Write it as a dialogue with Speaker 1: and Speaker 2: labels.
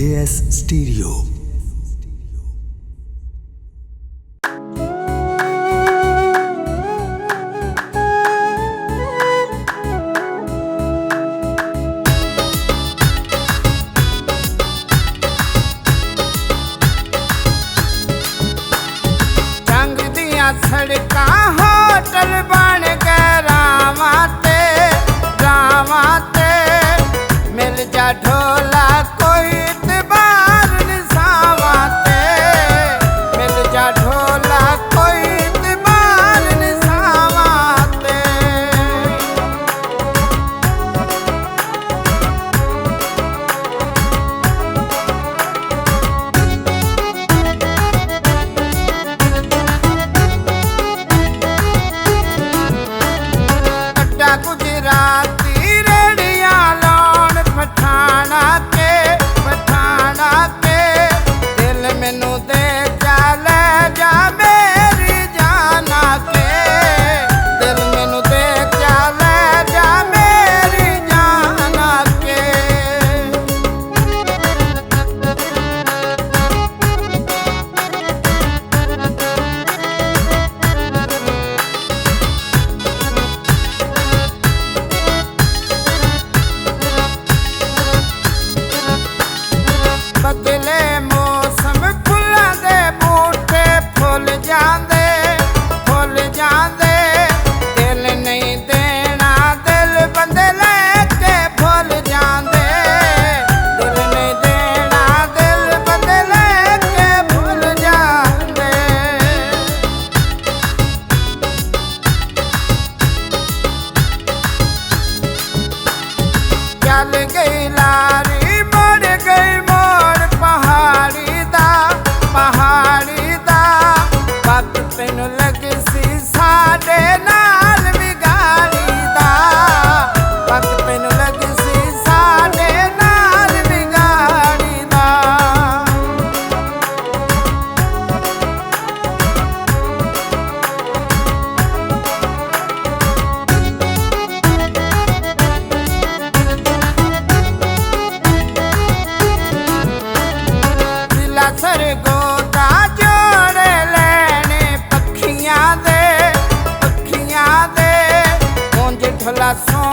Speaker 1: JS Stereo।
Speaker 2: सड़का hotel बन गए रामाते मिल जा ढोला कोई इतबार निसावाते मिल जा ढोला कोई इतबार निसावाते। गुजराती रेड़िया लौन पठाना के दिल मैनू दे जा ले जा मेरी जाना के दिल मैनू दे जा ले जा मेरी जाना के। बदले मौसम फुल्लां दे बूटे फुल जांदे दिल नहीं देना दिल बंदे लेके भुल जांदे दिल नहीं देना दिल बंदे लेके भुल जांदे। चल गई लारी मुड़ गई पहाड़ी दा वक्त तैनू लगी सी साडे नाल बिगाड़ी दा वक्त तैनू लगी सी साडे नाल बिगाड़ी दा। सरगोदा जोड़े लेने पखियां दे ऊंज ढोला सो